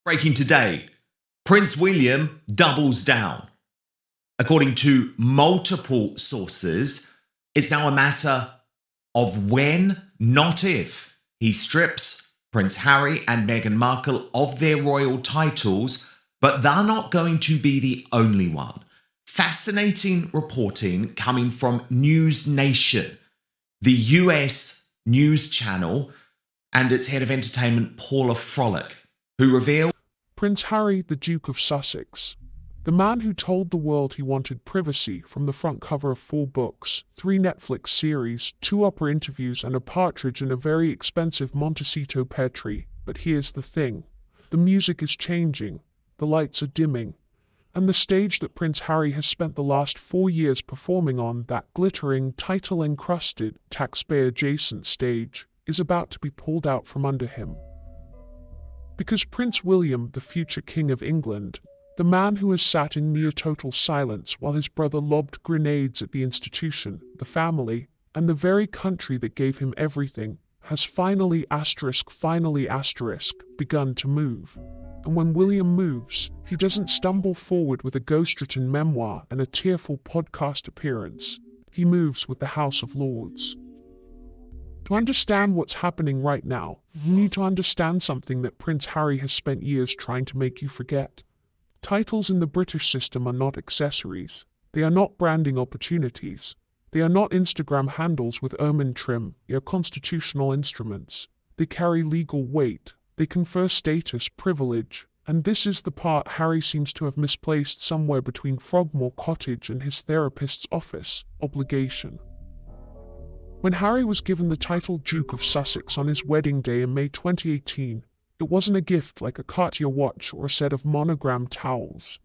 Breaking today, Prince William doubles down. According to multiple sources, it's now a matter of when, not if, he strips Prince Harry and Meghan Markle of their royal titles, but they're not going to be the only one. Fascinating reporting coming from News Nation, the US news channel, and its head of entertainment, Paula Frolic, who revealed Prince Harry, the Duke of Sussex, the man who told the world he wanted privacy from the front cover of 4 books, 3 Netflix series, 2 Oprah interviews, and a partridge in a very expensive Montecito pear tree. But here's the thing. The music is changing, the lights are dimming, and the stage that Prince Harry has spent the last 4 years performing on, that glittering, title-encrusted, taxpayer-adjacent stage, is about to be pulled out from under him. Because Prince William, the future King of England, the man who has sat in near-total silence while his brother lobbed grenades at the institution, the family, and the very country that gave him everything, has finally begun to move. And when William moves, he doesn't stumble forward with a ghost-written memoir and a tearful podcast appearance. He moves with the House of Lords. To understand what's happening right now, you need to understand something that Prince Harry has spent years trying to make you forget. Titles in the British system are not accessories. They are not branding opportunities. They are not Instagram handles with ermine trim. They are constitutional instruments. They carry legal weight. They confer status, privilege. And this is the part Harry seems to have misplaced somewhere between Frogmore Cottage and his therapist's office: obligation. When Harry was given the title Duke of Sussex on his wedding day in May 2018, it wasn't a gift like a Cartier watch or a set of monogrammed towels.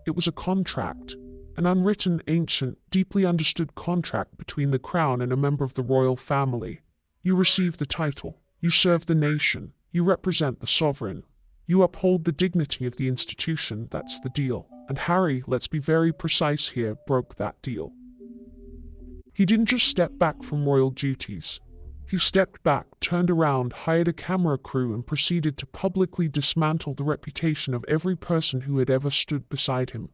It was a contract, an unwritten, ancient, deeply understood contract between the crown and a member of the royal family. You receive the title, you serve the nation, you represent the sovereign, you uphold the dignity of the institution. That's the deal. And Harry, let's be very precise here, broke that deal. He didn't just step back from royal duties. He stepped back, turned around, hired a camera crew, and proceeded to publicly dismantle the reputation of every person who had ever stood beside him.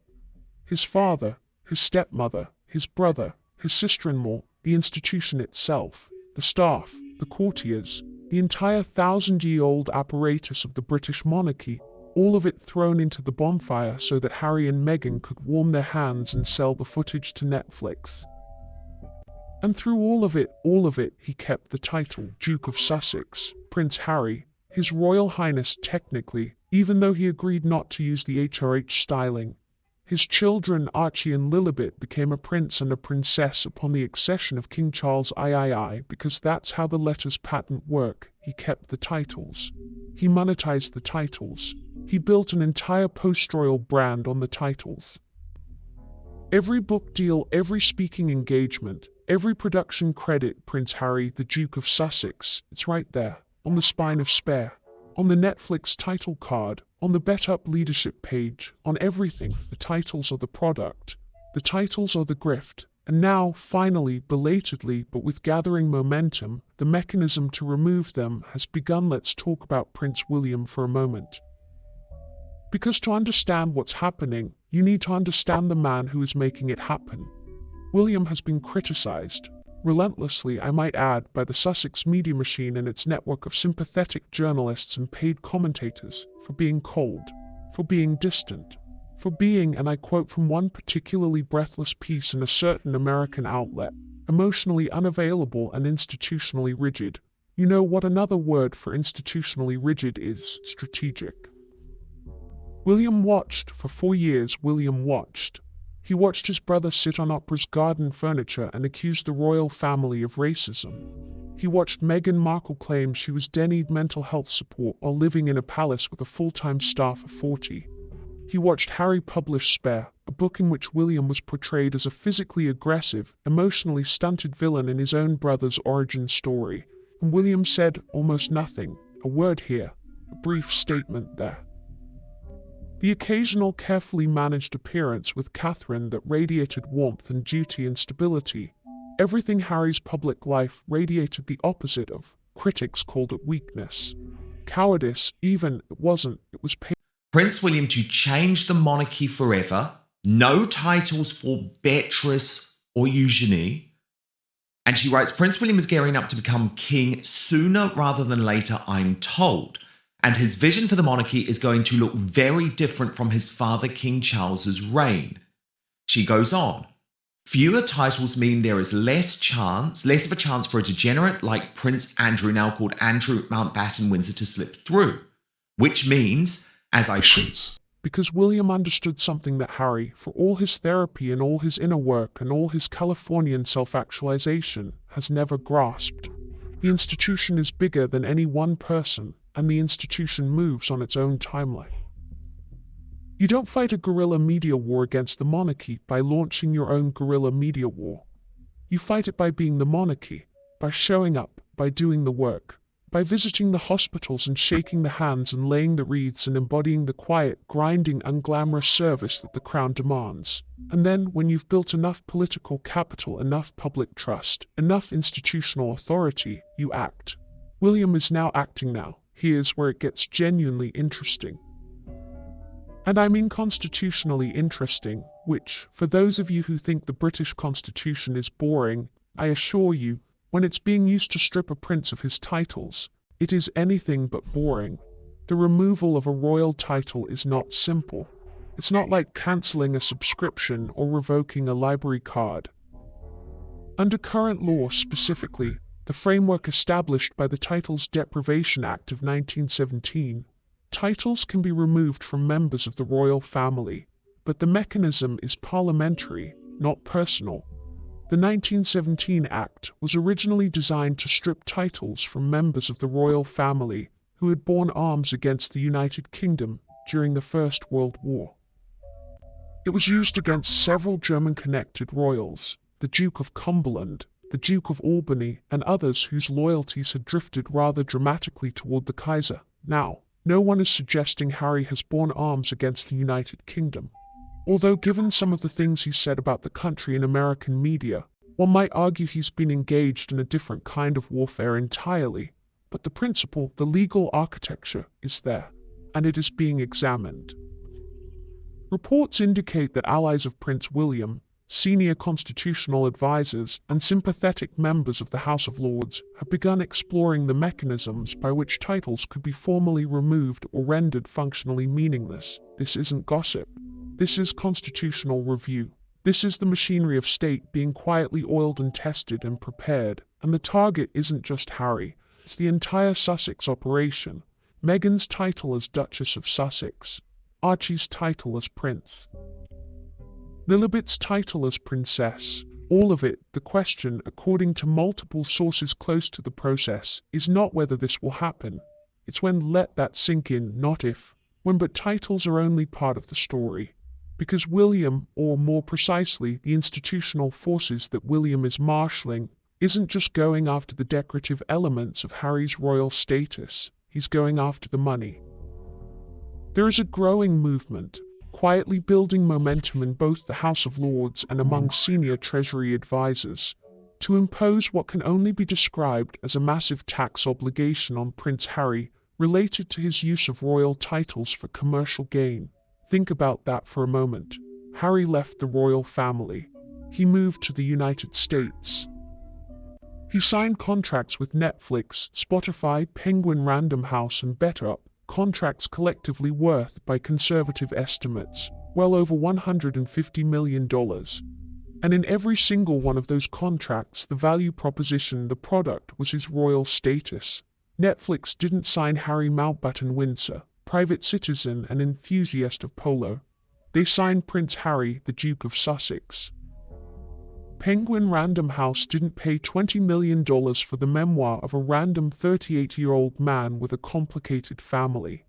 His father, his stepmother, his brother, his sister-in-law, the institution itself, the staff, the courtiers, the entire 1,000-year-old apparatus of the British monarchy, all of it thrown into the bonfire so that Harry and Meghan could warm their hands and sell the footage to Netflix. And through all of it, he kept the title Duke of Sussex, Prince Harry, His Royal Highness technically, even though he agreed not to use the HRH styling. His children Archie and Lilibet became a prince and a princess upon the accession of King Charles III, because that's how the letters patent work. He kept the titles. He monetized the titles. He built an entire post-royal brand on the titles. Every book deal, every speaking engagement, every production credit, Prince Harry, the Duke of Sussex, it's right there, on the spine of Spare, on the Netflix title card, on the Bet Up leadership page, on everything. The titles are the product. The titles are the grift. And now, finally, belatedly, but with gathering momentum, the mechanism to remove them has begun. Let's talk about Prince William for a moment. Because to understand what's happening, you need to understand the man who is making it happen. William has been criticized, relentlessly I might add, by the Sussex media machine and its network of sympathetic journalists and paid commentators, for being cold, for being distant, for being, and I quote from one particularly breathless piece in a certain American outlet, emotionally unavailable and institutionally rigid. You know what another word for institutionally rigid is? Strategic. William watched, for 4 years William watched. He watched his brother sit on Oprah's garden furniture and accuse the royal family of racism. He watched Meghan Markle claim she was denied mental health support while living in a palace with a full-time staff of 40. He watched Harry publish Spare, a book in which William was portrayed as a physically aggressive, emotionally stunted villain in his own brother's origin story. And William said almost nothing, a word here, a brief statement there. The occasional carefully managed appearance with Catherine that radiated warmth and duty and stability. Everything Harry's public life radiated the opposite of. Critics called it weakness. Cowardice, even, it wasn't, it was pain. Prince William to change the monarchy forever, no titles for Beatrice or Eugenie. And she writes, Prince William is gearing up to become king sooner rather than later, I'm told. And his vision for the monarchy is going to look very different from his father, King Charles's reign. She goes on. Fewer titles mean there is less of a chance for a degenerate like Prince Andrew, now called Andrew Mountbatten Windsor, to slip through. Which means, as I should. Because William understood something that Harry, for all his therapy and all his inner work and all his Californian self-actualization, has never grasped. The institution is bigger than any one person, and the institution moves on its own timeline. You don't fight a guerrilla media war against the monarchy by launching your own guerrilla media war. You fight it by being the monarchy, by showing up, by doing the work, by visiting the hospitals and shaking the hands and laying the wreaths and embodying the quiet, grinding, unglamorous service that the crown demands. And then, when you've built enough political capital, enough public trust, enough institutional authority, you act. William is now acting now. Here's where it gets genuinely interesting. And I mean constitutionally interesting, which, for those of you who think the British Constitution is boring, I assure you, when it's being used to strip a prince of his titles, it is anything but boring. The removal of a royal title is not simple. It's not like cancelling a subscription or revoking a library card. Under current law specifically, the framework established by the Titles Deprivation Act of 1917, titles can be removed from members of the royal family, but the mechanism is parliamentary, not personal. The 1917 Act was originally designed to strip titles from members of the royal family who had borne arms against the United Kingdom during the First World War. It was used against several German-connected royals, the Duke of Cumberland, the Duke of Albany, and others whose loyalties had drifted rather dramatically toward the Kaiser. Now, no one is suggesting Harry has borne arms against the United Kingdom. Although given some of the things he said about the country in American media, one might argue he's been engaged in a different kind of warfare entirely. But the principle, the legal architecture, is there, and it is being examined. Reports indicate that allies of Prince William, senior constitutional advisors, and sympathetic members of the House of Lords have begun exploring the mechanisms by which titles could be formally removed or rendered functionally meaningless. This isn't gossip. This is constitutional review. This is the machinery of state being quietly oiled and tested and prepared. And the target isn't just Harry. It's the entire Sussex operation. Meghan's title as Duchess of Sussex. Archie's title as Prince. Lilibet's title as Princess. All of it. The question, according to multiple sources close to the process, is not whether this will happen. It's when. Let that sink in, not if. When. But titles are only part of the story. Because William, or more precisely, the institutional forces that William is marshalling, isn't just going after the decorative elements of Harry's royal status, he's going after the money. There is a growing movement, quietly building momentum in both the House of Lords and among senior Treasury advisors, to impose what can only be described as a massive tax obligation on Prince Harry related to his use of royal titles for commercial gain. Think about that for a moment. Harry left the royal family. He moved to the United States. He signed contracts with Netflix, Spotify, Penguin Random House, and BetterUp, contracts collectively worth, by conservative estimates, well over $150 million. And in every single one of those contracts, the value proposition, the product, was his royal status. Netflix didn't sign Harry Mountbatten Windsor, private citizen and enthusiast of polo. They signed Prince Harry, the Duke of Sussex. Penguin Random House didn't pay $20 million for the memoir of a random 38-year-old man with a complicated family.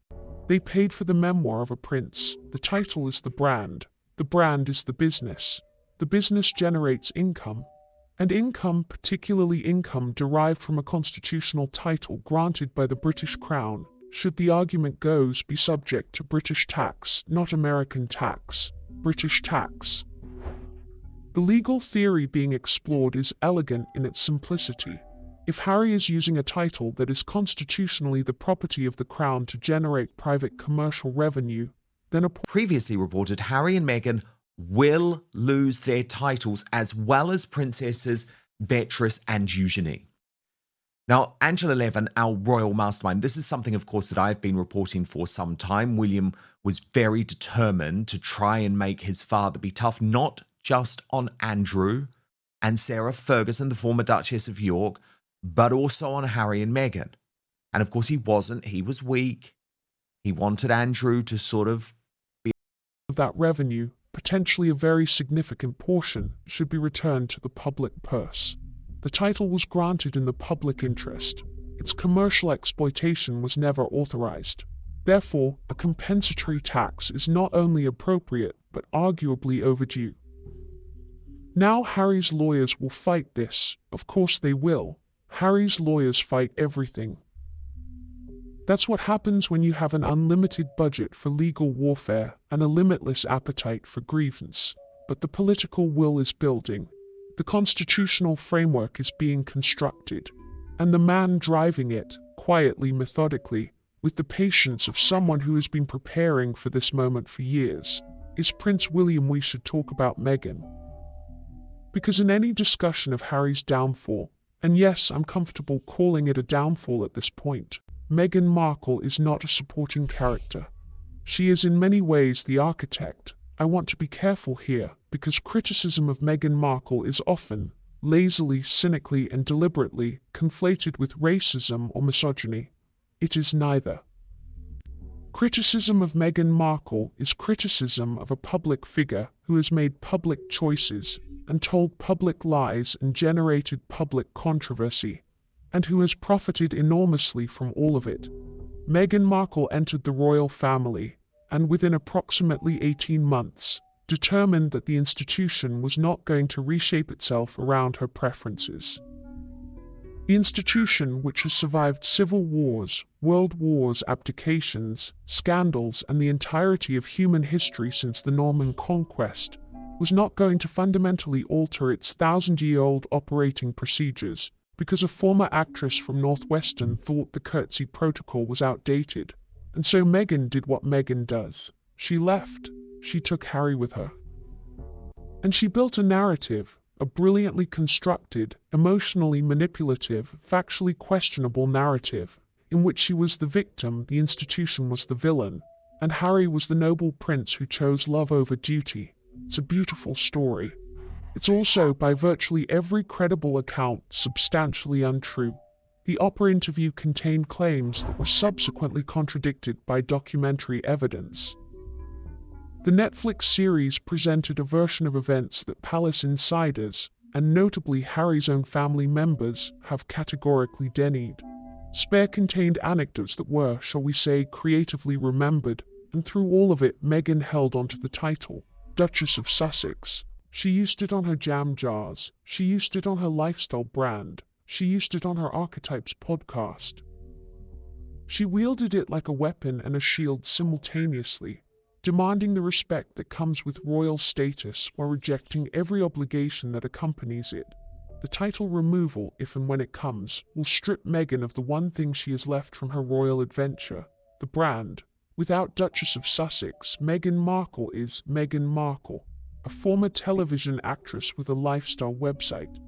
They paid for the memoir of a prince. The title is the brand. The brand is the business. The business generates income. And income, particularly income derived from a constitutional title granted by the British Crown, should the argument goes, be subject to British tax, not American tax. British tax. The legal theory being explored is elegant in its simplicity. If Harry is using a title that is constitutionally the property of the Crown to generate private commercial revenue, then Previously reported Harry and Meghan will lose their titles as well as Princesses Beatrice and Eugenie. Now, Angela Levin, our royal mastermind, this is something, of course, that I've been reporting for some time. William was very determined to try and make his father be tough, not just on Andrew and Sarah Ferguson, the former Duchess of York, but also on Harry and Meghan. And of course, he wasn't. He was weak. He wanted Andrew to sort of of that revenue, potentially a very significant portion, should be returned to the public purse. The title was granted in the public interest. Its commercial exploitation was never authorized. Therefore, a compensatory tax is not only appropriate, but arguably overdue. Now Harry's lawyers will fight this. Of course they will. Harry's lawyers fight everything. That's what happens when you have an unlimited budget for legal warfare and a limitless appetite for grievance. But the political will is building. The constitutional framework is being constructed. And the man driving it, quietly, methodically, with the patience of someone who has been preparing for this moment for years, is Prince William. We should talk about Meghan. Because in any discussion of Harry's downfall, and yes, I'm comfortable calling it a downfall at this point, Meghan Markle is not a supporting character. She is in many ways the architect. I want to be careful here, because criticism of Meghan Markle is often, lazily, cynically, and deliberately, conflated with racism or misogyny. It is neither. Criticism of Meghan Markle is criticism of a public figure who has made public choices and told public lies and generated public controversy, and who has profited enormously from all of it. Meghan Markle entered the royal family, and within approximately 18 months, determined that the institution was not going to reshape itself around her preferences. The institution, which has survived civil wars, world wars, abdications, scandals, and the entirety of human history since the Norman conquest, was not going to fundamentally alter its 1,000-year-old operating procedures, because a former actress from Northwestern thought the curtsy protocol was outdated. And so Meghan did what Meghan does. She left. She took Harry with her. And she built a narrative, a brilliantly constructed, emotionally manipulative, factually questionable narrative, in which she was the victim, the institution was the villain, and Harry was the noble prince who chose love over duty. It's a beautiful story. It's also, by virtually every credible account, substantially untrue. The Oprah interview contained claims that were subsequently contradicted by documentary evidence. The Netflix series presented a version of events that palace insiders, and notably Harry's own family members, have categorically denied. Spare contained anecdotes that were, shall we say, creatively remembered, and through all of it Meghan held onto the title, Duchess of Sussex. She used it on her jam jars, she used it on her lifestyle brand, she used it on her Archetypes podcast. She wielded it like a weapon and a shield simultaneously, demanding the respect that comes with royal status while rejecting every obligation that accompanies it. The title removal, if and when it comes, will strip Meghan of the one thing she has left from her royal adventure, the brand. Without Duchess of Sussex, Meghan Markle is Meghan Markle, a former television actress with a lifestyle website.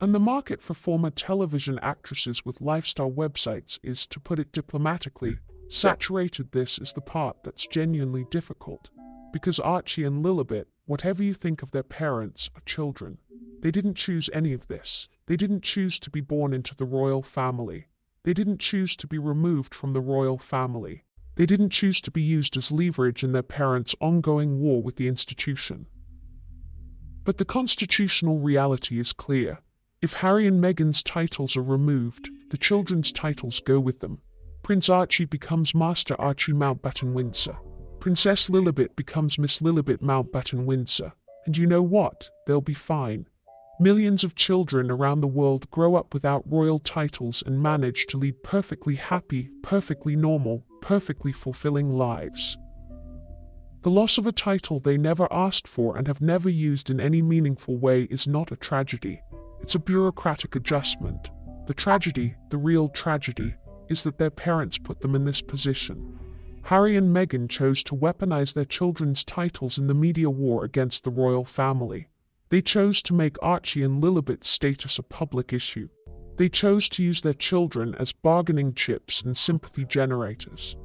And the market for former television actresses with lifestyle websites is, to put it diplomatically, saturated. This is the part that's genuinely difficult. Because Archie and Lilibet, whatever you think of their parents, are children. They didn't choose any of this. They didn't choose to be born into the royal family. They didn't choose to be removed from the royal family. They didn't choose to be used as leverage in their parents' ongoing war with the institution. But the constitutional reality is clear. If Harry and Meghan's titles are removed, the children's titles go with them. Prince Archie becomes Master Archie Mountbatten-Windsor. Princess Lilibet becomes Miss Lilibet Mountbatten-Windsor. And you know what? They'll be fine. Millions of children around the world grow up without royal titles and manage to lead perfectly happy, perfectly normal, perfectly fulfilling lives. The loss of a title they never asked for and have never used in any meaningful way is not a tragedy. It's a bureaucratic adjustment. The tragedy, the real tragedy, is that their parents put them in this position. Harry and Meghan chose to weaponize their children's titles in the media war against the royal family. They chose to make Archie and Lilibet's status a public issue. They chose to use their children as bargaining chips and sympathy generators.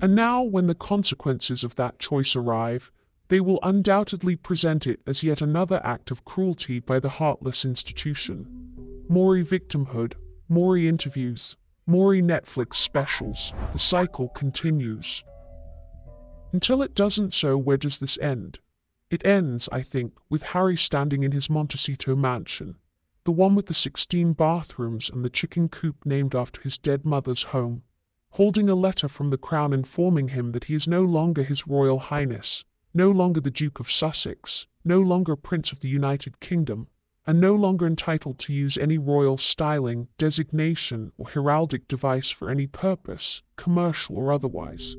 And now, when the consequences of that choice arrive, they will undoubtedly present it as yet another act of cruelty by the heartless institution. More victimhood, more interviews, more Netflix specials. The cycle continues. Until it doesn't, so where does this end? It ends, I think, with Harry standing in his Montecito mansion, the one with the 16 bathrooms and the chicken coop named after his dead mother's home, holding a letter from the Crown informing him that he is no longer His Royal Highness, no longer the Duke of Sussex, no longer Prince of the United Kingdom, and no longer entitled to use any royal styling, designation, or heraldic device for any purpose, commercial or otherwise.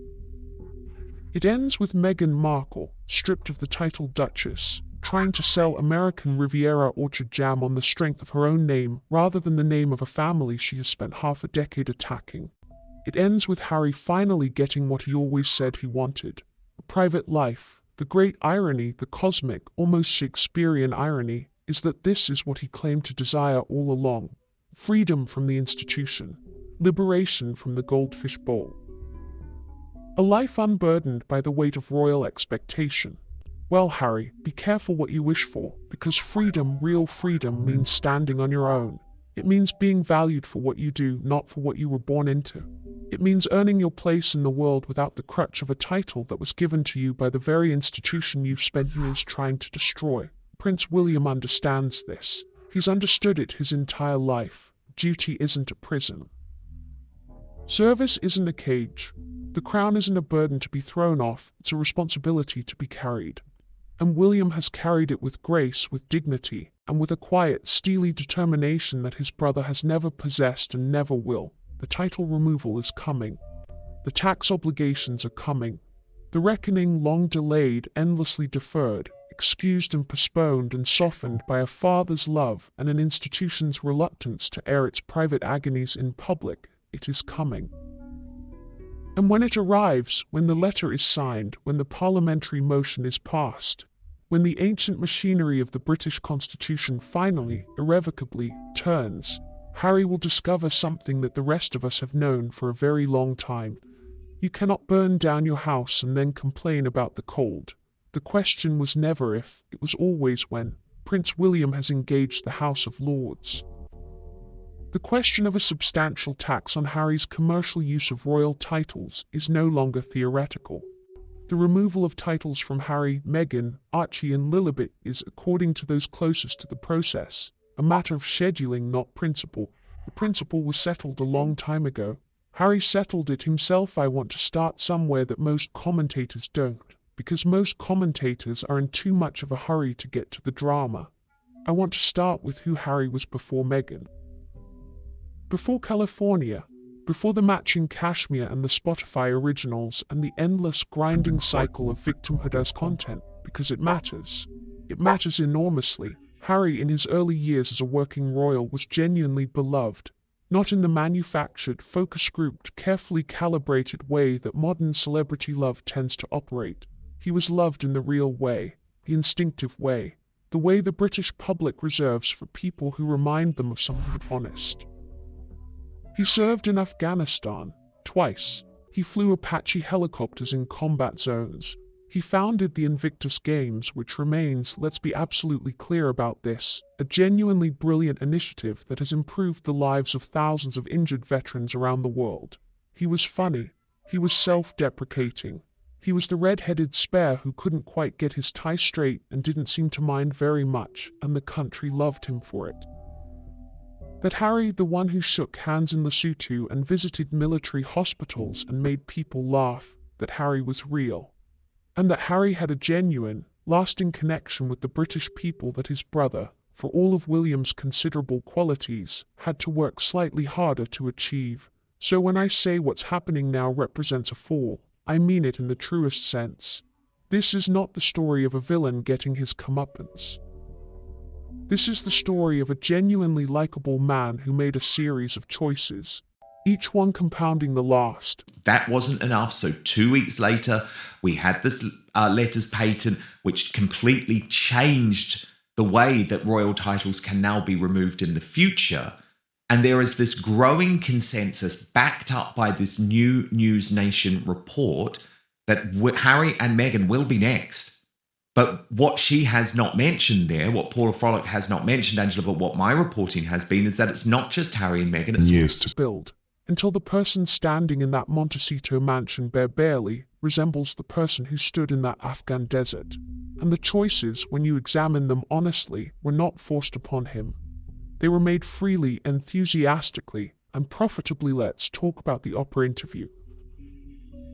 It ends with Meghan Markle, stripped of the title Duchess, trying to sell American Riviera orchard jam on the strength of her own name rather than the name of a family she has spent half a decade attacking. It ends with Harry finally getting what he always said he wanted: a private life. The great irony, the cosmic, almost Shakespearean irony, is that this is what he claimed to desire all along: freedom from the institution, liberation from the goldfish bowl. A life unburdened by the weight of royal expectation. Well, Harry, be careful what you wish for, because freedom, real freedom, means standing on your own. It means being valued for what you do, not for what you were born into. It means earning your place in the world without the crutch of a title that was given to you by the very institution you've spent years trying to destroy. Prince William understands this. He's understood it his entire life. Duty isn't a prison. Service isn't a cage. The crown isn't a burden to be thrown off, it's a responsibility to be carried. And William has carried it with grace, with dignity, and with a quiet, steely determination that his brother has never possessed and never will. The title removal is coming. The tax obligations are coming. The reckoning, long delayed, endlessly deferred, excused and postponed and softened by a father's love and an institution's reluctance to air its private agonies in public, it is coming. And when it arrives, when the letter is signed, when the parliamentary motion is passed, when the ancient machinery of the British Constitution finally, irrevocably, turns, Harry will discover something that the rest of us have known for a very long time. You cannot burn down your house and then complain about the cold. The question was never if, it was always when. Prince William has engaged the House of Lords. The question of a substantial tax on Harry's commercial use of royal titles is no longer theoretical. The removal of titles from Harry, Meghan, Archie and Lilibet is, according to those closest to the process, a matter of scheduling, not principle. The principle was settled a long time ago. Harry settled it himself. I want to start somewhere that most commentators don't, because most commentators are in too much of a hurry to get to the drama. I want to start with who Harry was before Meghan. Before California, before the matching cashmere and the Spotify originals and the endless grinding cycle of victimhood as content, because it matters. It matters enormously. Harry in his early years as a working royal was genuinely beloved, not in the manufactured, focus-grouped, carefully calibrated way that modern celebrity love tends to operate. He was loved in the real way, the instinctive way, the way the British public reserves for people who remind them of something honest. He served in Afghanistan, twice. He flew Apache helicopters in combat zones. He founded the Invictus Games, which remains, let's be absolutely clear about this, a genuinely brilliant initiative that has improved the lives of thousands of injured veterans around the world. He was funny. He was self-deprecating. He was the red-headed spare who couldn't quite get his tie straight and didn't seem to mind very much, and the country loved him for it. That Harry, the one who shook hands in Lesotho and visited military hospitals and made people laugh, that Harry was real. And that Harry had a genuine, lasting connection with the British people that his brother, for all of William's considerable qualities, had to work slightly harder to achieve. So when I say what's happening now represents a fall, I mean it in the truest sense. This is not the story of a villain getting his comeuppance. This is the story of a genuinely likable man who made a series of choices, each one compounding the last. That wasn't enough. So 2 weeks later, we had this letters patent, which completely changed the way that royal titles can now be removed in the future. And there is this growing consensus backed up by this new News Nation report that Harry and Meghan will be next. But what she has not mentioned there, what Paula Frolick has not mentioned, Angela, but what my reporting has been, is that it's not just Harry and Meghan. It's years to build, until the person standing in that Montecito mansion barely resembles the person who stood in that Afghan desert. And the choices, when you examine them honestly, were not forced upon him. They were made freely, enthusiastically, and profitably. Let's talk about the Oprah interview.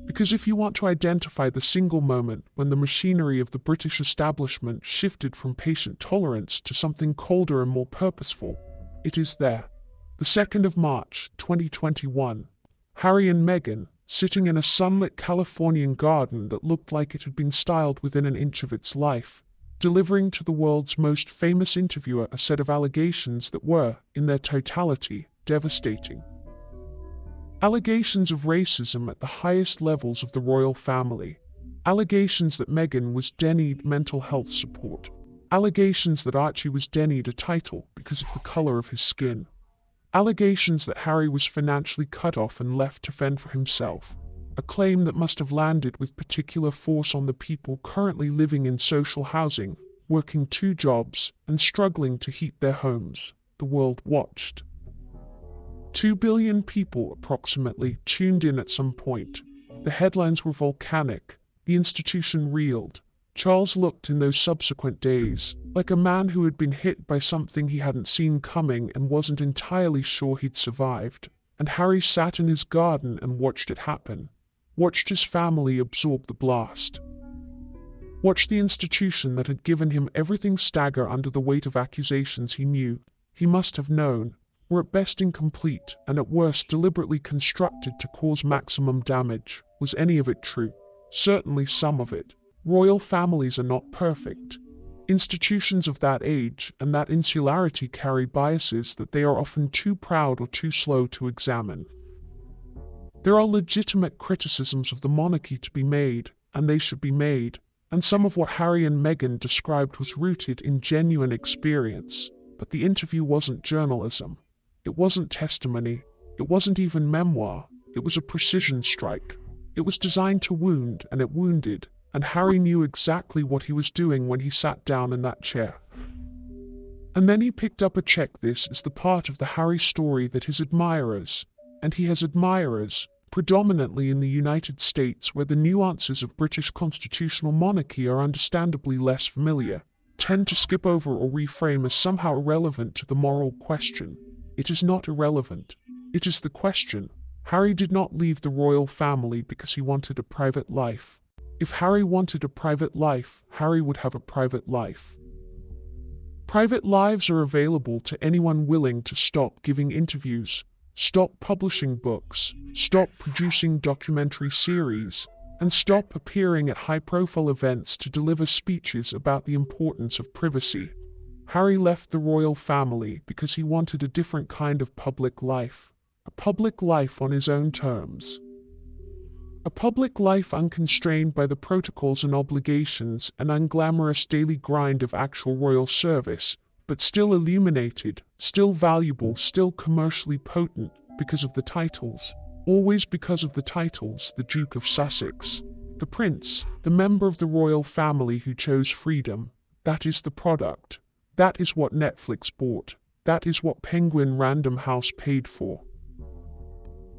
Because if you want to identify the single moment when the machinery of the British establishment shifted from patient tolerance to something colder and more purposeful, it is there. The 2nd of March, 2021, Harry and Meghan, sitting in a sunlit Californian garden that looked like it had been styled within an inch of its life, delivering to the world's most famous interviewer a set of allegations that were, in their totality, devastating. Allegations of racism at the highest levels of the royal family. Allegations that Meghan was denied mental health support. Allegations that Archie was denied a title because of the color of his skin. Allegations that Harry was financially cut off and left to fend for himself. A claim that must have landed with particular force on the people currently living in social housing, working 2 jobs, and struggling to heat their homes. The world watched. 2 billion people approximately tuned in at some point. The headlines were volcanic. The institution reeled. Charles looked in those subsequent days like a man who had been hit by something he hadn't seen coming and wasn't entirely sure he'd survived. And Harry sat in his garden and watched it happen. Watched his family absorb the blast. Watched the institution that had given him everything stagger under the weight of accusations he knew, he must have known, were at best incomplete and at worst deliberately constructed to cause maximum damage. Was any of it true? Certainly some of it. Royal families are not perfect. Institutions of that age and that insularity carry biases that they are often too proud or too slow to examine. There are legitimate criticisms of the monarchy to be made, and they should be made, and some of what Harry and Meghan described was rooted in genuine experience. But the interview wasn't journalism. It wasn't testimony. It wasn't even memoir. It was a precision strike. It was designed to wound, and it wounded, and Harry knew exactly what he was doing when he sat down in that chair. And then he picked up a check. This is the part of the Harry story that his admirers, and he has admirers, predominantly in the United States where the nuances of British constitutional monarchy are understandably less familiar, tend to skip over or reframe as somehow irrelevant to the moral question. It is not irrelevant. It is the question. Harry did not leave the royal family because he wanted a private life. If Harry wanted a private life, Harry would have a private life. Private lives are available to anyone willing to stop giving interviews, stop publishing books, stop producing documentary series, and stop appearing at high-profile events to deliver speeches about the importance of privacy. Harry left the royal family because he wanted a different kind of public life. A public life on his own terms. A public life unconstrained by the protocols and obligations and unglamorous daily grind of actual royal service, but still illuminated, still valuable, still commercially potent because of the titles. Always because of the titles. The Duke of Sussex, the Prince, the member of the royal family who chose freedom. That is the product. That is what Netflix bought. That is what Penguin Random House paid for.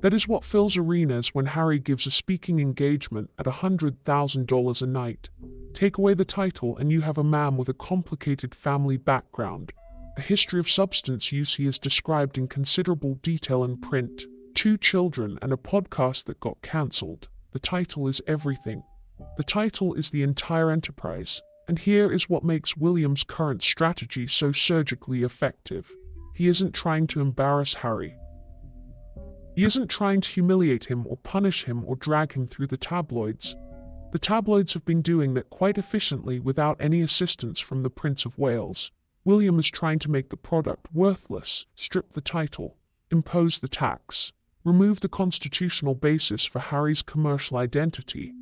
That is what fills arenas when Harry gives a speaking engagement at $100,000 a night. Take away the title and you have a man with a complicated family background, a history of substance use he has described in considerable detail in print, 2 children and a podcast that got cancelled. The title is everything. The title is the entire enterprise. And here is what makes William's current strategy so surgically effective. He isn't trying to embarrass Harry. He isn't trying to humiliate him or punish him or drag him through the tabloids. The tabloids have been doing that quite efficiently without any assistance from the Prince of Wales. William is trying to make the product worthless, strip the title, impose the tax, remove the constitutional basis for Harry's commercial identity,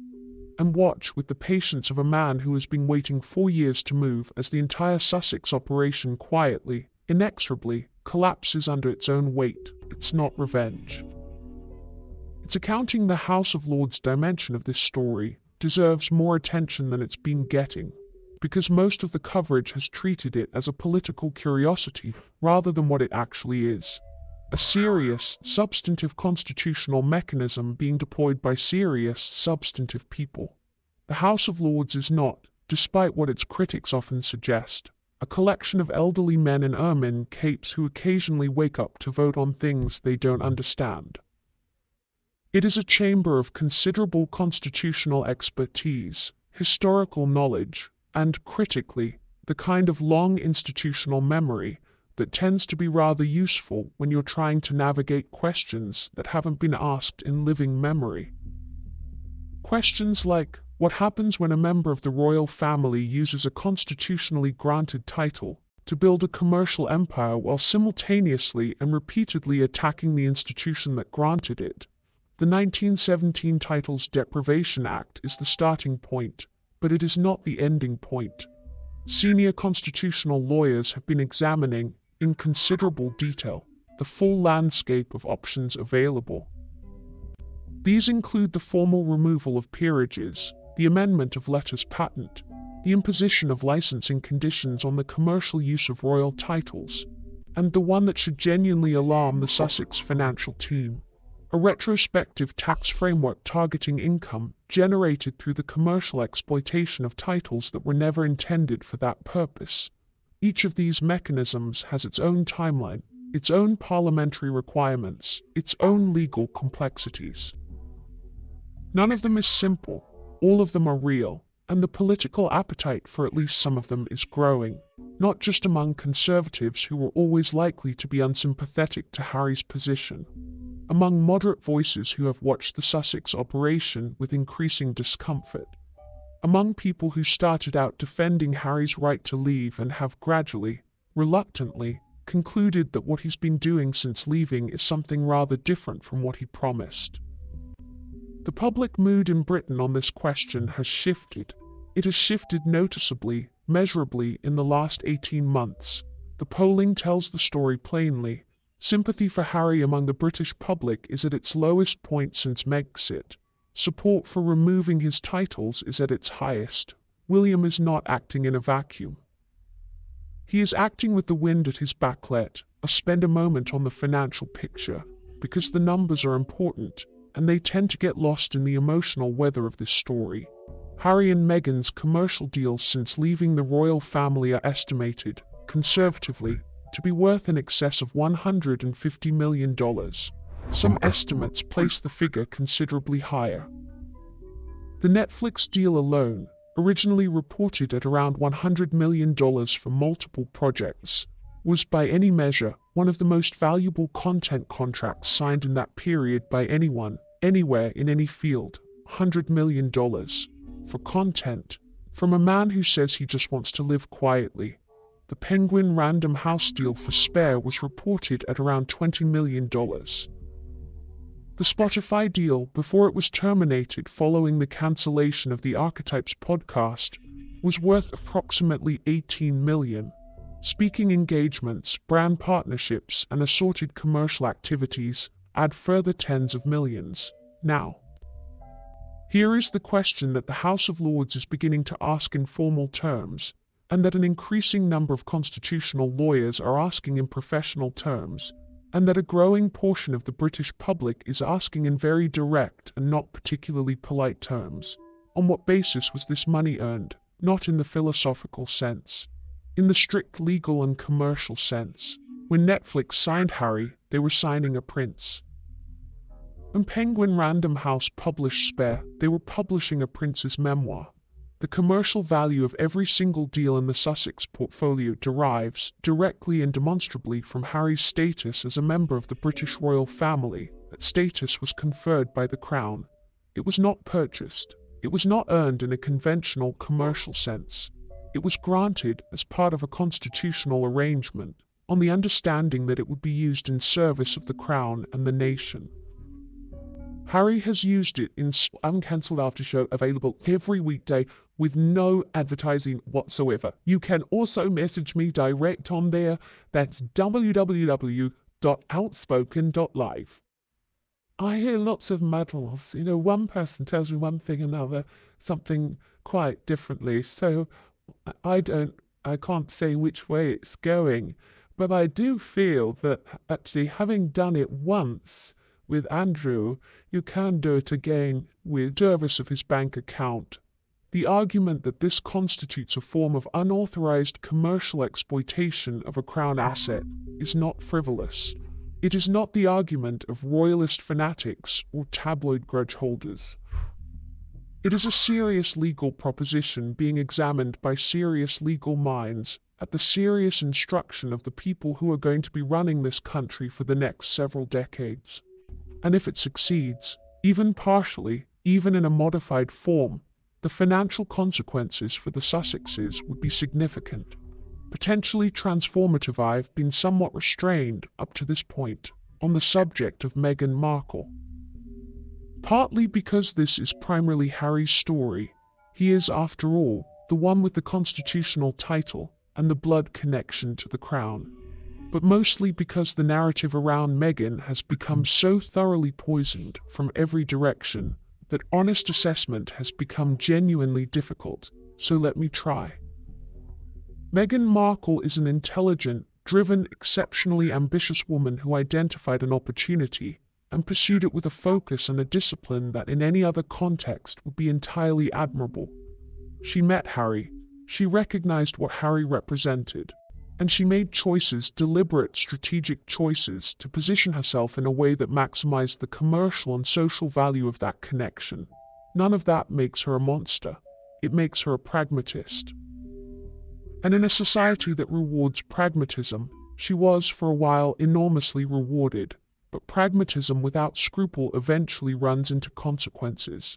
and watch with the patience of a man who has been waiting 4 years to move as the entire Sussex operation quietly, inexorably, collapses under its own weight. It's not revenge. It's accounting. The House of Lords dimension of this story deserves more attention than it's been getting, because most of the coverage has treated it as a political curiosity rather than what it actually is. A serious, substantive constitutional mechanism being deployed by serious, substantive people. The House of Lords is not, despite what its critics often suggest, a collection of elderly men in ermine capes who occasionally wake up to vote on things they don't understand. It is a chamber of considerable constitutional expertise, historical knowledge, and, critically, the kind of long institutional memory that tends to be rather useful when you're trying to navigate questions that haven't been asked in living memory. Questions like, what happens when a member of the royal family uses a constitutionally granted title to build a commercial empire while simultaneously and repeatedly attacking the institution that granted it? The 1917 Titles Deprivation Act is the starting point, but it is not the ending point. Senior constitutional lawyers have been examining, in considerable detail, the full landscape of options available. These include the formal removal of peerages, the amendment of letters patent, the imposition of licensing conditions on the commercial use of royal titles, and the one that should genuinely alarm the Sussex financial team, a retrospective tax framework targeting income generated through the commercial exploitation of titles that were never intended for that purpose. Each of these mechanisms has its own timeline, its own parliamentary requirements, its own legal complexities. None of them is simple, all of them are real, and the political appetite for at least some of them is growing, not just among conservatives who were always likely to be unsympathetic to Harry's position. Among moderate voices who have watched the Sussex operation with increasing discomfort. Among people who started out defending Harry's right to leave and have gradually, reluctantly, concluded that what he's been doing since leaving is something rather different from what he promised. The public mood in Britain on this question has shifted. It has shifted noticeably, measurably in the last 18 months. The polling tells the story plainly. Sympathy for Harry among the British public is at its lowest point since Megxit. Support for removing his titles is at its highest. William is not acting in a vacuum. He is acting with the wind at his back. Let us spend a moment on the financial picture, because the numbers are important, and they tend to get lost in the emotional weather of this story. Harry and Meghan's commercial deals since leaving the royal family are estimated, conservatively, to be worth in excess of $150 million. Some estimates place the figure considerably higher. The Netflix deal alone, originally reported at around $100 million for multiple projects, was by any measure one of the most valuable content contracts signed in that period by anyone, anywhere in any field. $100 million for content, from a man who says he just wants to live quietly. The Penguin Random House deal for Spare was reported at around $20 million. The Spotify deal, before it was terminated following the cancellation of the Archetypes podcast, was worth approximately $18 million. Speaking engagements, brand partnerships, and assorted commercial activities add further tens of millions. Now, here is the question that the House of Lords is beginning to ask in formal terms, and that an increasing number of constitutional lawyers are asking in professional terms, and that a growing portion of the British public is asking in very direct and not particularly polite terms. On what basis was this money earned? Not in the philosophical sense. In the strict legal and commercial sense. When Netflix signed Harry, they were signing a prince. When Penguin Random House published Spare, they were publishing a prince's memoir. The commercial value of every single deal in the Sussex portfolio derives, directly and demonstrably, from Harry's status as a member of the British royal family. That status was conferred by the Crown. It was not purchased. It was not earned in a conventional commercial sense. It was granted as part of a constitutional arrangement, on the understanding that it would be used in service of the Crown and the nation. Harry has used it in uncancelled after show available every weekday with no advertising whatsoever. You can also message me direct on there. That's www.outspoken.live. I hear lots of muddles. One person tells me one thing, another something quite differently. So I can't say which way it's going. But I do feel that actually having done it once with Andrew, you can do it again with service of his bank account. The argument that this constitutes a form of unauthorized commercial exploitation of a Crown asset is not frivolous. It is not the argument of royalist fanatics or tabloid grudge holders. It is a serious legal proposition being examined by serious legal minds at the serious instruction of the people who are going to be running this country for the next several decades. And if it succeeds, even partially, even in a modified form, the financial consequences for the Sussexes would be significant. Potentially transformative. I've been somewhat restrained up to this point on the subject of Meghan Markle. Partly because this is primarily Harry's story. He is, after all, the one with the constitutional title and the blood connection to the Crown. But mostly because the narrative around Meghan has become so thoroughly poisoned from every direction that honest assessment has become genuinely difficult. So let me try. Meghan Markle is an intelligent, driven, exceptionally ambitious woman who identified an opportunity and pursued it with a focus and a discipline that in any other context would be entirely admirable. She met Harry, she recognized what Harry represented, and she made choices, deliberate, strategic choices, to position herself in a way that maximized the commercial and social value of that connection. None of that makes her a monster. It makes her a pragmatist. And in a society that rewards pragmatism, she was, for a while, enormously rewarded. But pragmatism without scruple eventually runs into consequences.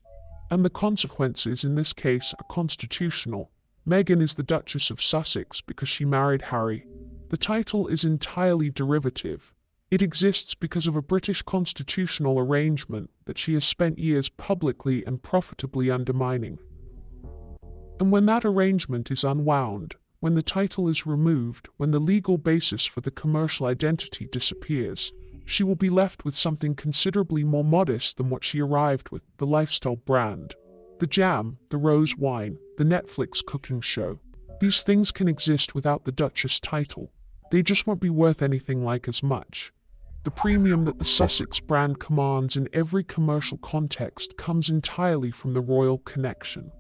And the consequences, in this case, are constitutional. Meghan is the Duchess of Sussex because she married Harry. The title is entirely derivative. It exists because of a British constitutional arrangement that she has spent years publicly and profitably undermining. And when that arrangement is unwound, when the title is removed, when the legal basis for the commercial identity disappears, she will be left with something considerably more modest than what she arrived with, the lifestyle brand. The jam, the rose wine, the Netflix cooking show. These things can exist without the Duchess title. They just won't be worth anything like as much. The premium that the Sussex brand commands in every commercial context comes entirely from the royal connection.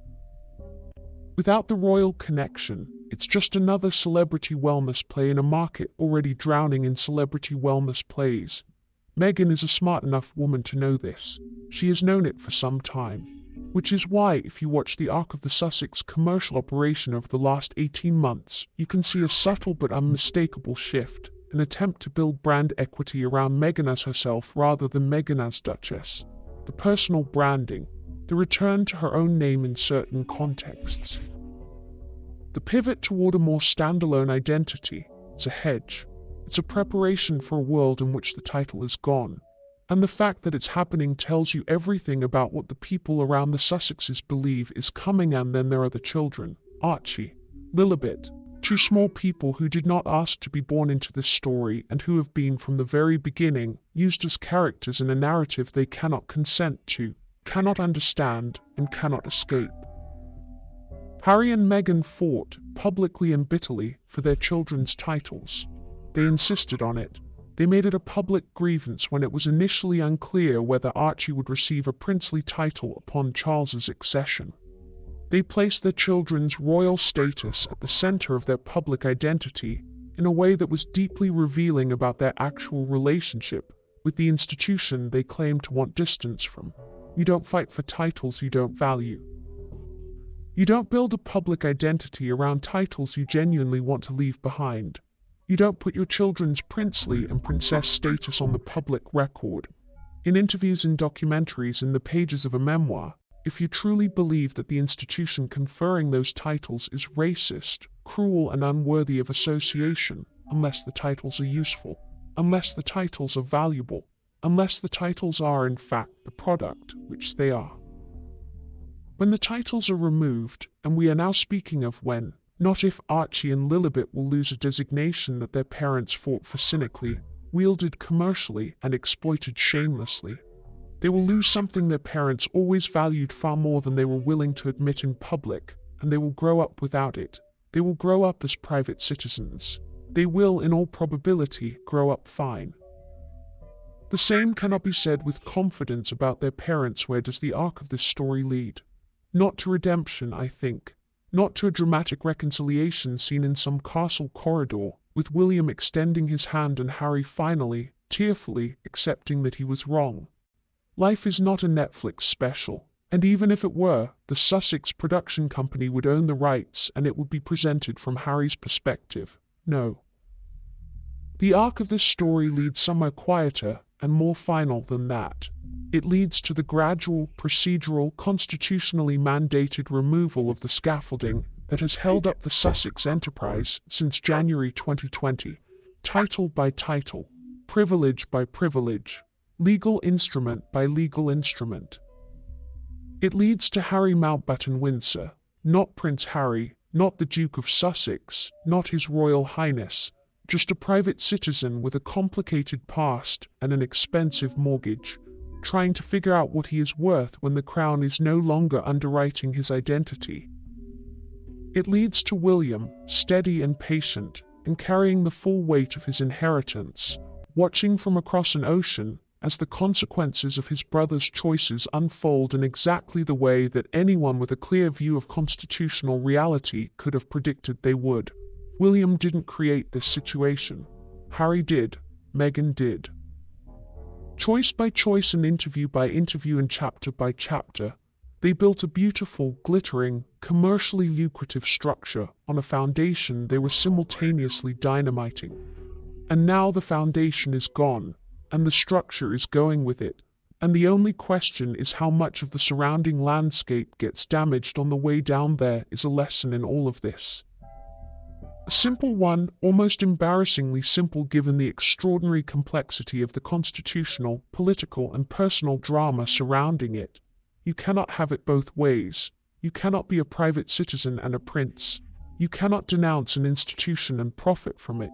Without the royal connection, it's just another celebrity wellness play in a market already drowning in celebrity wellness plays. Meghan is a smart enough woman to know this. She has known it for some time. Which is why, if you watch the arc of the Sussex commercial operation over the last 18 months, you can see a subtle but unmistakable shift, an attempt to build brand equity around Meghan as herself rather than Meghan as Duchess. The personal branding, the return to her own name in certain contexts. The pivot toward a more standalone identity. It's a hedge. It's a preparation for a world in which the title is gone. And the fact that it's happening tells you everything about what the people around the Sussexes believe is coming. And then there are the children, Archie, Lilibet, two small people who did not ask to be born into this story and who have been from the very beginning used as characters in a narrative they cannot consent to, cannot understand, and cannot escape. Harry and Meghan fought, publicly and bitterly, for their children's titles. They insisted on it. They made it a public grievance when it was initially unclear whether Archie would receive a princely title upon Charles's accession. They placed their children's royal status at the center of their public identity in a way that was deeply revealing about their actual relationship with the institution they claimed to want distance from. You don't fight for titles you don't value. You don't build a public identity around titles you genuinely want to leave behind. You don't put your children's princely and princess status on the public record. In interviews and documentaries, in the pages of a memoir, if you truly believe that the institution conferring those titles is racist, cruel, and unworthy of association, unless the titles are useful, unless the titles are valuable, unless the titles are in fact the product, which they are. When the titles are removed, and we are now speaking of when, not if Archie and Lilibet will lose a designation that their parents fought for cynically, wielded commercially, and exploited shamelessly. They will lose something their parents always valued far more than they were willing to admit in public, and they will grow up without it. They will grow up as private citizens. They will, in all probability, grow up fine. The same cannot be said with confidence about their parents. Where does the arc of this story lead? Not to redemption, I think. Not to a dramatic reconciliation seen in some castle corridor, with William extending his hand and Harry finally, tearfully, accepting that he was wrong. Life is not a Netflix special, and even if it were, the Sussex production company would own the rights and it would be presented from Harry's perspective. No. The arc of this story leads somewhere quieter and more final than that. It leads to the gradual, procedural, constitutionally mandated removal of the scaffolding that has held up the Sussex enterprise since January 2020, title by title, privilege by privilege, legal instrument by legal instrument. It leads to Harry Mountbatten Windsor, not Prince Harry, not the Duke of Sussex, not His Royal Highness, just a private citizen with a complicated past and an expensive mortgage, trying to figure out what he is worth when the Crown is no longer underwriting his identity. It leads to William, steady and patient, and carrying the full weight of his inheritance, watching from across an ocean as the consequences of his brother's choices unfold in exactly the way that anyone with a clear view of constitutional reality could have predicted they would. William didn't create this situation. Harry did. Meghan did. Choice by choice and interview by interview and chapter by chapter, they built a beautiful, glittering, commercially lucrative structure on a foundation they were simultaneously dynamiting. And now the foundation is gone, and the structure is going with it, and the only question is how much of the surrounding landscape gets damaged on the way down. There is a lesson in all of this. A simple one, almost embarrassingly simple given the extraordinary complexity of the constitutional, political, and personal drama surrounding it. You cannot have it both ways. You cannot be a private citizen and a prince. You cannot denounce an institution and profit from it.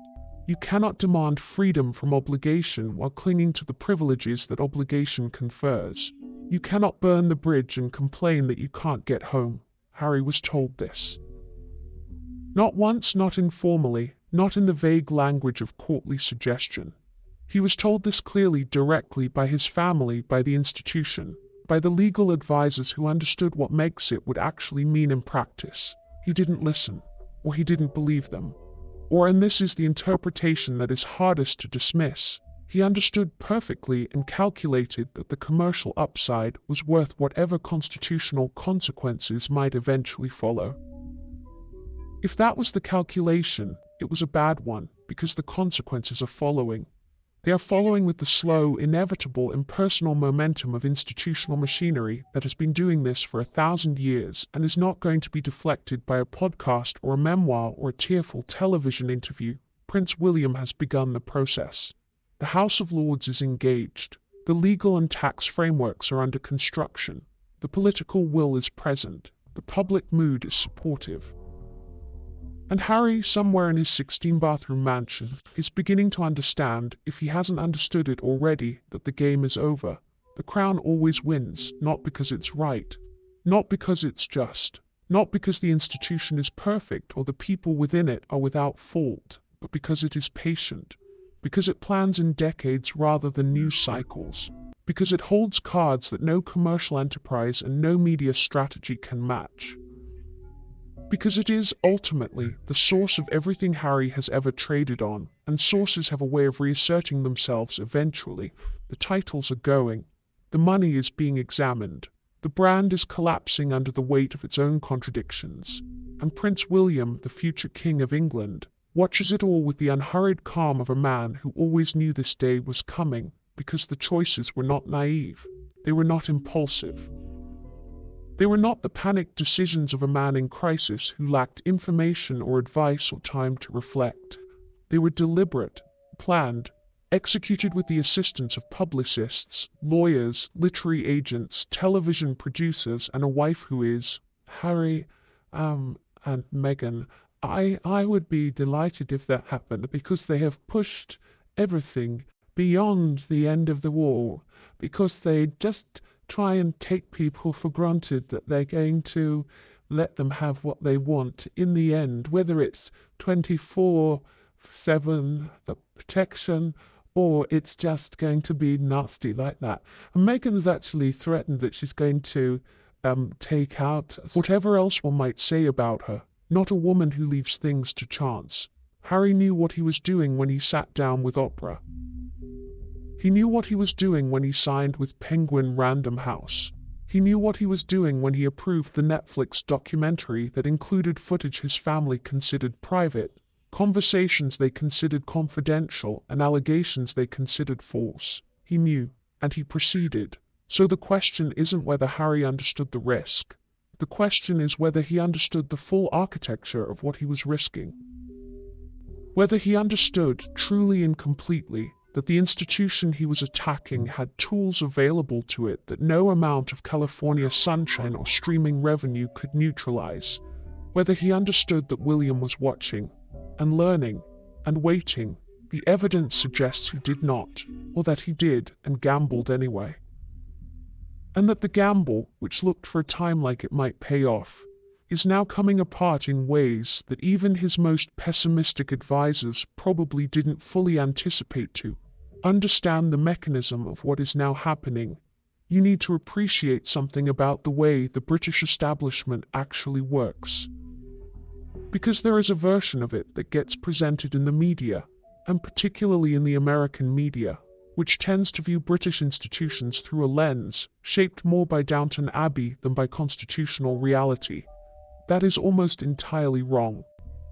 You cannot demand freedom from obligation while clinging to the privileges that obligation confers. You cannot burn the bridge and complain that you can't get home. Harry was told this. Not once, not informally, not in the vague language of courtly suggestion. He was told this clearly, directly, by his family, by the institution, by the legal advisors who understood what Megxit would actually mean in practice. He didn't listen, or he didn't believe them. Or, and this is the interpretation that is hardest to dismiss, he understood perfectly and calculated that the commercial upside was worth whatever constitutional consequences might eventually follow. If that was the calculation, it was a bad one, because the consequences are following. They are following with the slow, inevitable, impersonal momentum of institutional machinery that has been doing this for 1,000 years and is not going to be deflected by a podcast or a memoir or a tearful television interview. Prince William has begun the process. The House of Lords is engaged. The legal and tax frameworks are under construction. The political will is present. The public mood is supportive. And Harry, somewhere in his 16-bathroom mansion, is beginning to understand, if he hasn't understood it already, that the game is over. The Crown always wins, not because it's right, not because it's just, not because the institution is perfect or the people within it are without fault, but because it is patient, because it plans in decades rather than news cycles, because it holds cards that no commercial enterprise and no media strategy can match. Because it is, ultimately, the source of everything Harry has ever traded on, and sources have a way of reasserting themselves eventually. The titles are going. The money is being examined. The brand is collapsing under the weight of its own contradictions. And Prince William, the future King of England, watches it all with the unhurried calm of a man who always knew this day was coming, because the choices were not naive. They were not impulsive. They were not the panicked decisions of a man in crisis who lacked information or advice or time to reflect. They were deliberate, planned, executed with the assistance of publicists, lawyers, literary agents, television producers, and a wife who is Harry, and Meghan. I would be delighted if that happened because they have pushed everything beyond the end of the wall, because they just try and take people for granted that they're going to let them have what they want in the end, whether it's 24/7, the protection, or it's just going to be nasty like that. And Meghan's actually threatened that she's going to take out whatever else one might say about her. Not a woman who leaves things to chance. Harry knew what he was doing when he sat down with Oprah. He knew what he was doing when he signed with Penguin Random House. He knew what he was doing when he approved the Netflix documentary that included footage his family considered private, conversations they considered confidential, and allegations they considered false. He knew, and he proceeded. So the question isn't whether Harry understood the risk. The question is whether he understood the full architecture of what he was risking. Whether he understood, truly and completely, that the institution he was attacking had tools available to it that no amount of California sunshine or streaming revenue could neutralize. Whether he understood that William was watching, and learning, and waiting. The evidence suggests he did not, or that he did and gambled anyway. And that the gamble, which looked for a time like it might pay off, is now coming apart in ways that even his most pessimistic advisors probably didn't fully anticipate. To understand the mechanism of what is now happening, you need to appreciate something about the way the British establishment actually works. Because there is a version of it that gets presented in the media, and particularly in the American media, which tends to view British institutions through a lens shaped more by Downton Abbey than by constitutional reality. That is almost entirely wrong.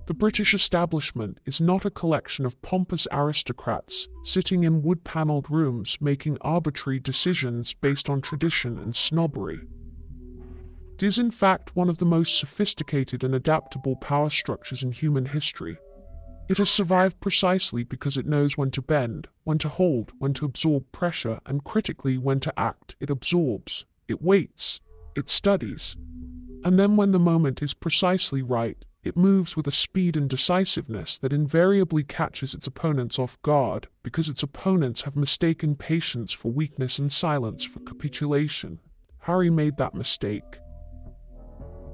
The British establishment is not a collection of pompous aristocrats sitting in wood-paneled rooms making arbitrary decisions based on tradition and snobbery. It is in fact one of the most sophisticated and adaptable power structures in human history. It has survived precisely because it knows when to bend, when to hold, when to absorb pressure, and critically when to act. It absorbs, it waits, it studies. And then when the moment is precisely right, it moves with a speed and decisiveness that invariably catches its opponents off guard, because its opponents have mistaken patience for weakness and silence for capitulation. Harry made that mistake.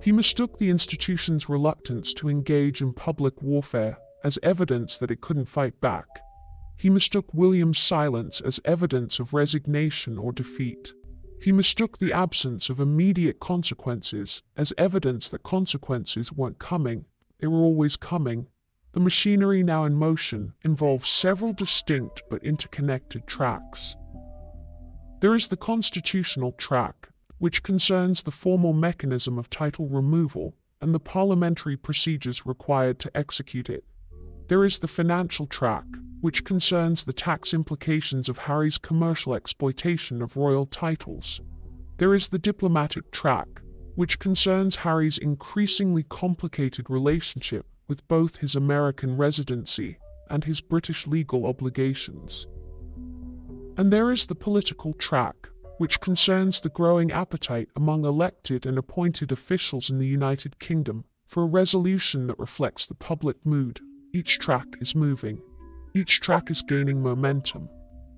He mistook the institution's reluctance to engage in public warfare as evidence that it couldn't fight back. He mistook William's silence as evidence of resignation or defeat. He mistook the absence of immediate consequences as evidence that consequences weren't coming. They were always coming. The machinery now in motion involves several distinct but interconnected tracks. There is the constitutional track, which concerns the formal mechanism of title removal and the parliamentary procedures required to execute it. There is the financial track, which concerns the tax implications of Harry's commercial exploitation of royal titles. There is the diplomatic track, which concerns Harry's increasingly complicated relationship with both his American residency and his British legal obligations. And there is the political track, which concerns the growing appetite among elected and appointed officials in the United Kingdom for a resolution that reflects the public mood. Each track is moving. Each track is gaining momentum.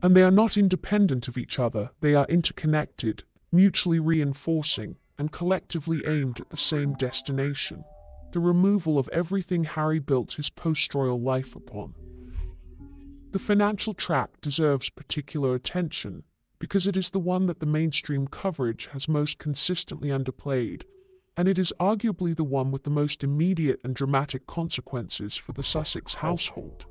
And they are not independent of each other, they are interconnected, mutually reinforcing, and collectively aimed at the same destination: the removal of everything Harry built his post-royal life upon. The financial track deserves particular attention, because it is the one that the mainstream coverage has most consistently underplayed, and it is arguably the one with the most immediate and dramatic consequences for the Sussex household.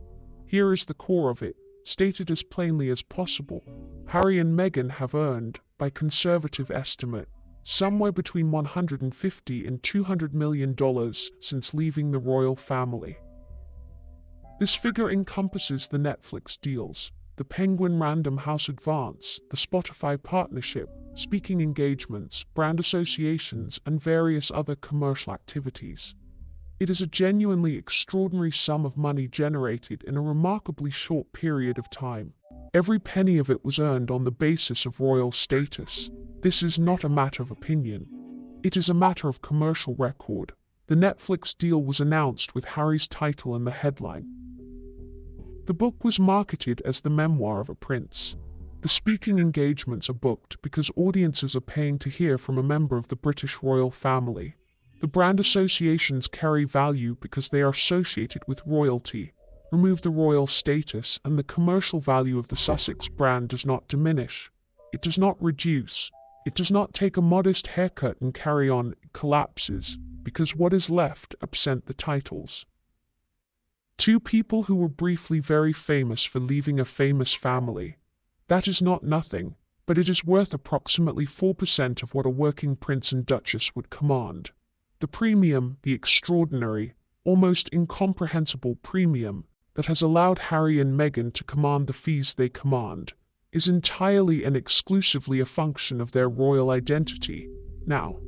Here is the core of it, stated as plainly as possible. Harry and Meghan have earned, by conservative estimate, somewhere between $150 and $200 million since leaving the royal family. This figure encompasses the Netflix deals, the Penguin Random House advance, the Spotify partnership, speaking engagements, brand associations, and various other commercial activities. It is a genuinely extraordinary sum of money generated in a remarkably short period of time. Every penny of it was earned on the basis of royal status. This is not a matter of opinion. It is a matter of commercial record. The Netflix deal was announced with Harry's title in the headline. The book was marketed as the memoir of a prince. The speaking engagements are booked because audiences are paying to hear from a member of the British royal family. The brand associations carry value because they are associated with royalty. Remove the royal status and the commercial value of the Sussex brand does not diminish. It does not reduce. It does not take a modest haircut and carry on, it collapses, because what is left absent the titles. Two people who were briefly very famous for leaving a famous family. That is not nothing, but it is worth approximately 4% of what a working prince and duchess would command. The premium, the extraordinary, almost incomprehensible premium that has allowed Harry and Meghan to command the fees they command, is entirely and exclusively a function of their royal identity. Now,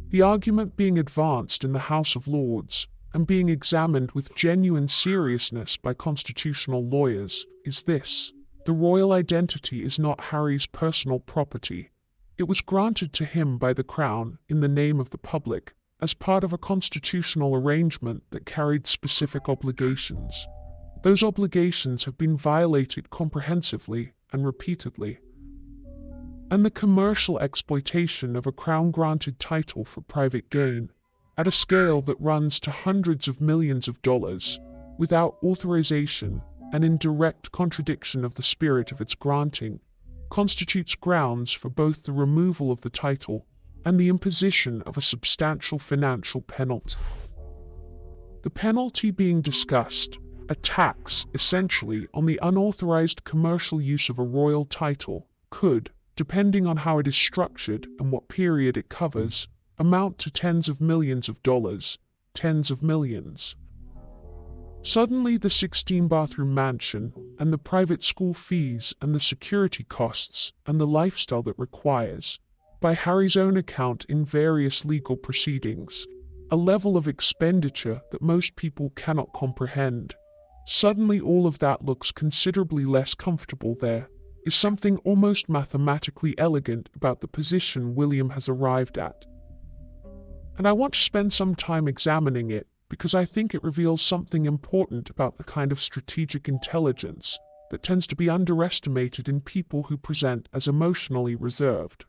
the argument being advanced in the House of Lords, and being examined with genuine seriousness by constitutional lawyers, is this. The royal identity is not Harry's personal property. It was granted to him by the Crown, in the name of the public, as part of a constitutional arrangement that carried specific obligations. Those obligations have been violated comprehensively and repeatedly. And the commercial exploitation of a Crown-granted title for private gain, at a scale that runs to hundreds of millions of dollars, without authorization and in direct contradiction of the spirit of its granting, constitutes grounds for both the removal of the title and the imposition of a substantial financial penalty. The penalty being discussed, a tax, essentially, on the unauthorized commercial use of a royal title, could, depending on how it is structured and what period it covers, amount to tens of millions of dollars, tens of millions. Suddenly the 16-bathroom mansion, and the private school fees, and the security costs, and the lifestyle that requires, by Harry's own account in various legal proceedings, a level of expenditure that most people cannot comprehend. Suddenly all of that looks considerably less comfortable. There is something almost mathematically elegant about the position William has arrived at. And I want to spend some time examining it, because I think it reveals something important about the kind of strategic intelligence that tends to be underestimated in people who present as emotionally reserved.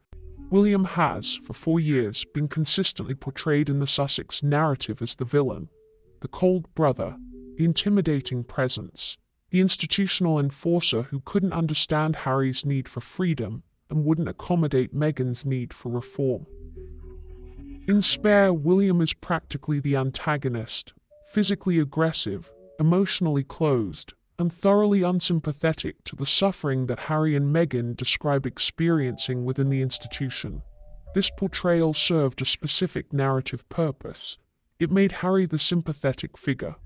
William has, for 4 years, been consistently portrayed in the Sussex narrative as the villain, the cold brother, the intimidating presence, the institutional enforcer who couldn't understand Harry's need for freedom and wouldn't accommodate Meghan's need for reform. In Spare, William is practically the antagonist, physically aggressive, emotionally closed, and thoroughly unsympathetic to the suffering that Harry and Meghan describe experiencing within the institution. This portrayal served a specific narrative purpose. It made Harry the sympathetic figure.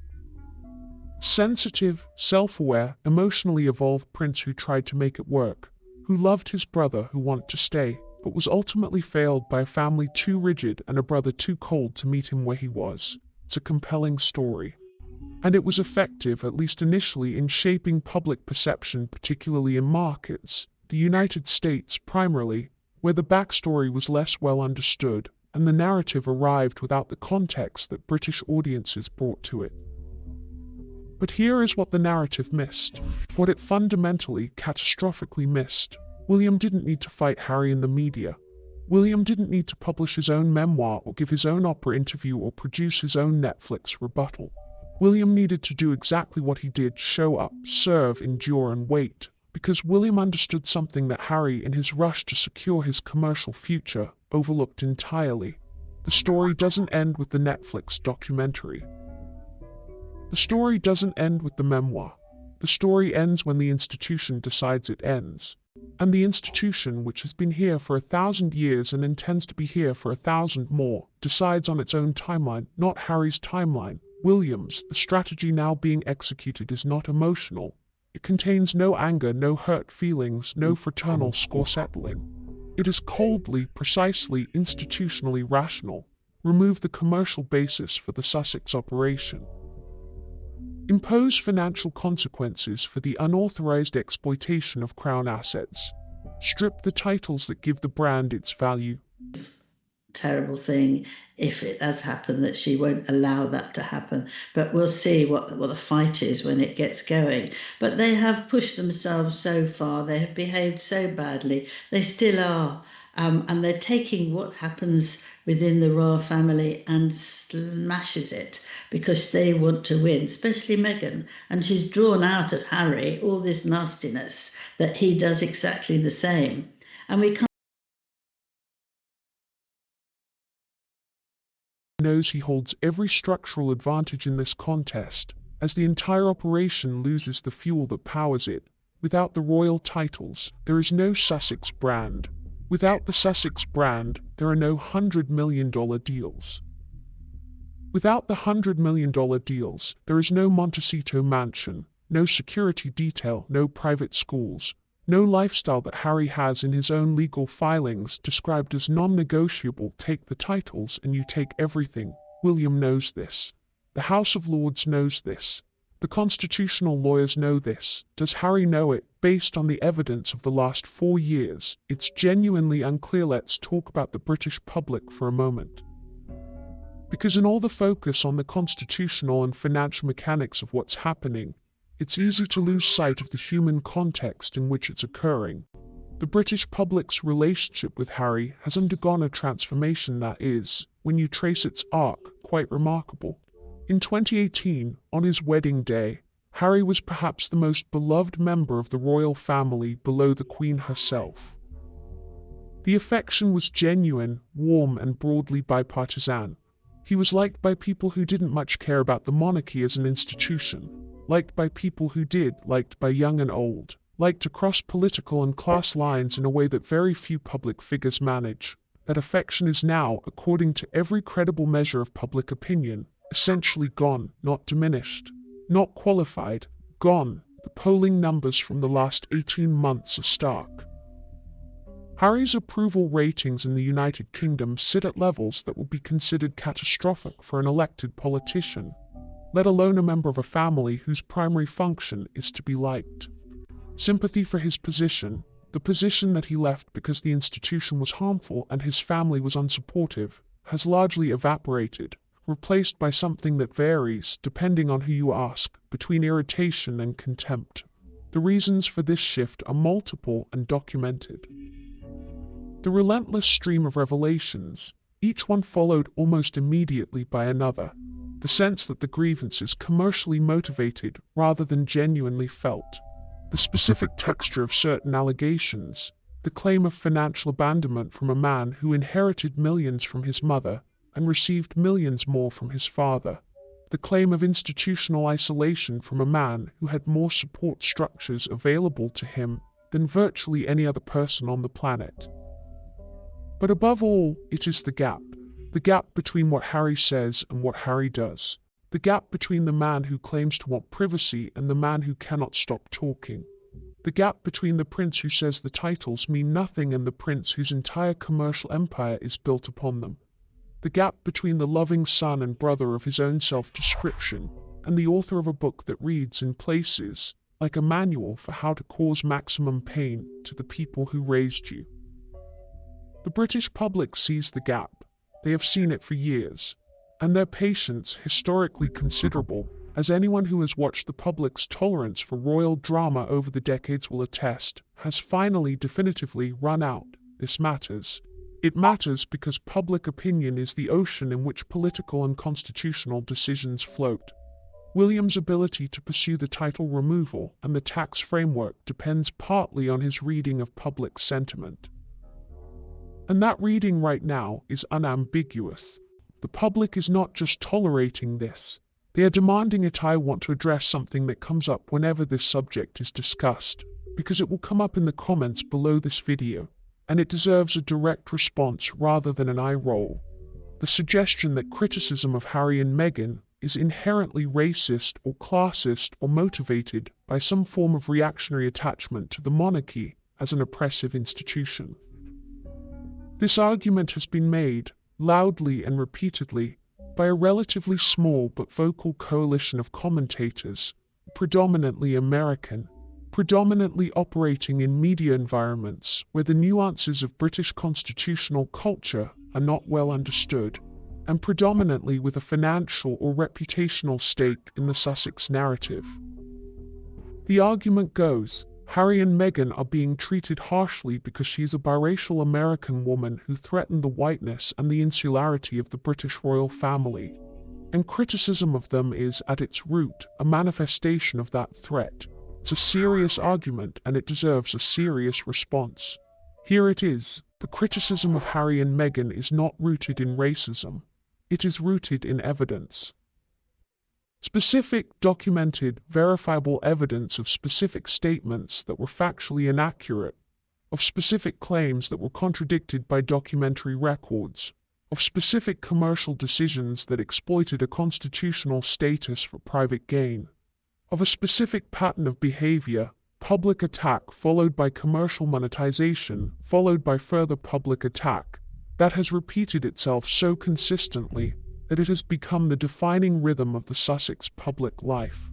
Sensitive, self-aware, emotionally evolved prince who tried to make it work, who loved his brother who wanted to stay, but was ultimately failed by a family too rigid and a brother too cold to meet him where he was. It's a compelling story. And it was effective, at least initially, in shaping public perception, particularly in markets, the United States primarily, where the backstory was less well understood, and the narrative arrived without the context that British audiences brought to it. But here is what the narrative missed, what it fundamentally, catastrophically missed. William didn't need to fight Harry in the media. William didn't need to publish his own memoir or give his own Oprah interview or produce his own Netflix rebuttal. William needed to do exactly what he did: show up, serve, endure, and wait. Because William understood something that Harry, in his rush to secure his commercial future, overlooked entirely. The story doesn't end with the Netflix documentary. The story doesn't end with the memoir. The story ends when the institution decides it ends. And the institution, which has been here for 1,000 years and intends to be here for 1,000 more, decides on its own timeline, not Harry's timeline. William's, the strategy now being executed, is not emotional. It contains no anger, no hurt feelings, no fraternal score settling. It is coldly, precisely, institutionally rational. Remove the commercial basis for the Sussex operation. Impose financial consequences for the unauthorized exploitation of Crown assets. Strip the titles that give the brand its value. Terrible thing if it has happened, that she won't allow that to happen. But we'll see what the fight is when it gets going. But they have pushed themselves so far. They have behaved so badly. They still are. And they're taking what happens within the royal family and smashes it because they want to win, especially Meghan. And she's drawn out of Harry all this nastiness that he does exactly the same. And we can't. Knows he holds every structural advantage in this contest, as the entire operation loses the fuel that powers it. Without the royal titles, there is no Sussex brand. Without the Sussex brand, there are no $100 million deals. Without the $100 million deals, there is no Montecito mansion, no security detail, no private schools, no lifestyle that Harry has in his own legal filings described as non-negotiable. Take the titles and you take everything. William knows this. The House of Lords knows this. The constitutional lawyers know this. Does Harry know it? Based on the evidence of the last 4 years, it's genuinely unclear. Let's talk about the British public for a moment. Because in all the focus on the constitutional and financial mechanics of what's happening, it's easy to lose sight of the human context in which it's occurring. The British public's relationship with Harry has undergone a transformation that is, when you trace its arc, quite remarkable. In 2018, on his wedding day, Harry was perhaps the most beloved member of the royal family below the Queen herself. The affection was genuine, warm, and broadly bipartisan. He was liked by people who didn't much care about the monarchy as an institution, liked by people who did, liked by young and old, liked across political and class lines in a way that very few public figures manage. That affection is now, according to every credible measure of public opinion, essentially gone, not diminished, not qualified, gone. The polling numbers from the last 18 months are stark. Harry's approval ratings in the United Kingdom sit at levels that would be considered catastrophic for an elected politician, let alone a member of a family whose primary function is to be liked. Sympathy for his position, the position that he left because the institution was harmful and his family was unsupportive, has largely evaporated, replaced by something that varies, depending on who you ask, between irritation and contempt. The reasons for this shift are multiple and documented. The relentless stream of revelations, each one followed almost immediately by another. The sense that the grievance is commercially motivated rather than genuinely felt. The specific texture of certain allegations. The claim of financial abandonment from a man who inherited millions from his mother and received millions more from his father. The claim of institutional isolation from a man who had more support structures available to him than virtually any other person on the planet. But above all, it is the gap between what Harry says and what Harry does. The gap between the man who claims to want privacy and the man who cannot stop talking. The gap between the prince who says the titles mean nothing and the prince whose entire commercial empire is built upon them. The gap between the loving son and brother of his own self-description and the author of a book that reads in places like a manual for how to cause maximum pain to the people who raised you. The British public sees the gap. They have seen it for years, and their patience, historically considerable, as anyone who has watched the public's tolerance for royal drama over the decades will attest, has finally definitively run out. This matters. It matters because public opinion is the ocean in which political and constitutional decisions float. William's ability to pursue the title removal and the tax framework depends partly on his reading of public sentiment. And that reading right now is unambiguous. The public is not just tolerating this. They are demanding it. I want to address something that comes up whenever this subject is discussed, because it will come up in the comments below this video, and it deserves a direct response rather than an eye roll. The suggestion that criticism of Harry and Meghan is inherently racist or classist or motivated by some form of reactionary attachment to the monarchy as an oppressive institution. This argument has been made, loudly and repeatedly, by a relatively small but vocal coalition of commentators, predominantly American, predominantly operating in media environments where the nuances of British constitutional culture are not well understood, and predominantly with a financial or reputational stake in the Sussex narrative. The argument goes, Harry and Meghan are being treated harshly because she is a biracial American woman who threatened the whiteness and the insularity of the British royal family, and criticism of them is, at its root, a manifestation of that threat. It's a serious argument and it deserves a serious response. Here it is. The criticism of Harry and Meghan is not rooted in racism. It is rooted in evidence. Specific, documented, verifiable evidence of specific statements that were factually inaccurate, of specific claims that were contradicted by documentary records, of specific commercial decisions that exploited a constitutional status for private gain, of a specific pattern of behavior, public attack followed by commercial monetization, followed by further public attack, that has repeated itself so consistently that it has become the defining rhythm of the Sussex public life.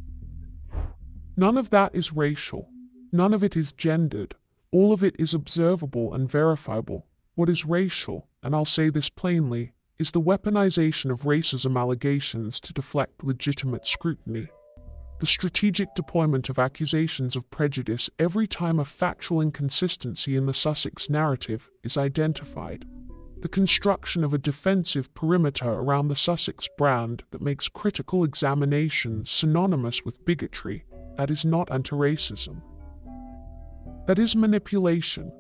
None of that is racial. None of it is gendered. All of it is observable and verifiable. What is racial, and I'll say this plainly, is the weaponization of racism allegations to deflect legitimate scrutiny. The strategic deployment of accusations of prejudice every time a factual inconsistency in the Sussex narrative is identified. The construction of a defensive perimeter around the Sussex brand that makes critical examination synonymous with bigotry, that is not anti-racism. That is manipulation,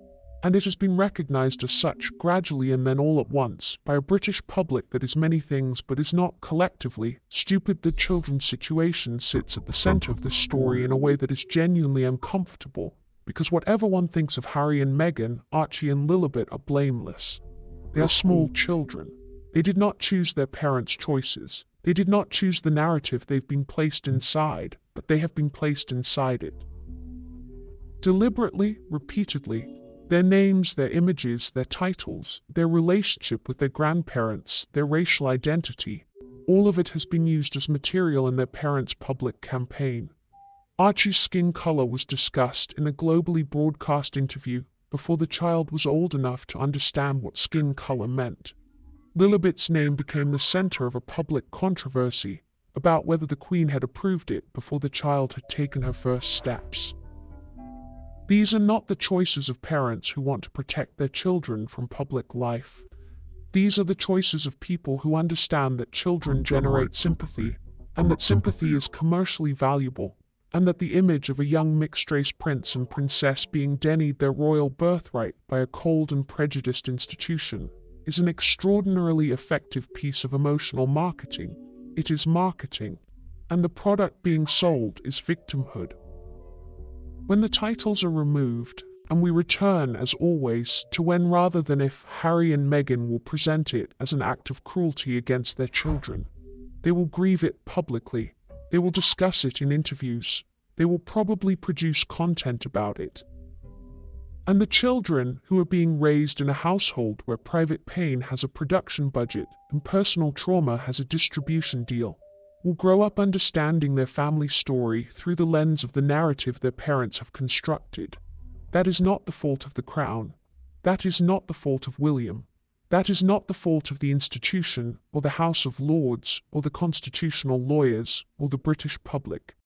and it has been recognized as such gradually and then all at once by a British public that is many things but is not collectively stupid. The children's situation sits at the center of this story in a way that is genuinely uncomfortable, because whatever one thinks of Harry and Meghan, Archie and Lilibet are blameless. They are small children. They did not choose their parents' choices. They did not choose the narrative they've been placed inside, but they have been placed inside it. Deliberately, repeatedly, their names, their images, their titles, their relationship with their grandparents, their racial identity, all of it has been used as material in their parents' public campaign. Archie's skin color was discussed in a globally broadcast interview before the child was old enough to understand what skin color meant. Lilibet's name became the center of a public controversy about whether the Queen had approved it before the child had taken her first steps. These are not the choices of parents who want to protect their children from public life. These are the choices of people who understand that children generate sympathy, and that sympathy is commercially valuable, and that the image of a young mixed-race prince and princess being denied their royal birthright by a cold and prejudiced institution is an extraordinarily effective piece of emotional marketing. It is marketing, and the product being sold is victimhood. When the titles are removed, and we return, as always, to when rather than if Harry and Meghan will present it as an act of cruelty against their children, they will grieve it publicly, they will discuss it in interviews, they will probably produce content about it. And the children who are being raised in a household where private pain has a production budget and personal trauma has a distribution deal will grow up understanding their family story through the lens of the narrative their parents have constructed. That is not the fault of the Crown. That is not the fault of William. That is not the fault of the institution, or the House of Lords, or the constitutional lawyers, or the British public.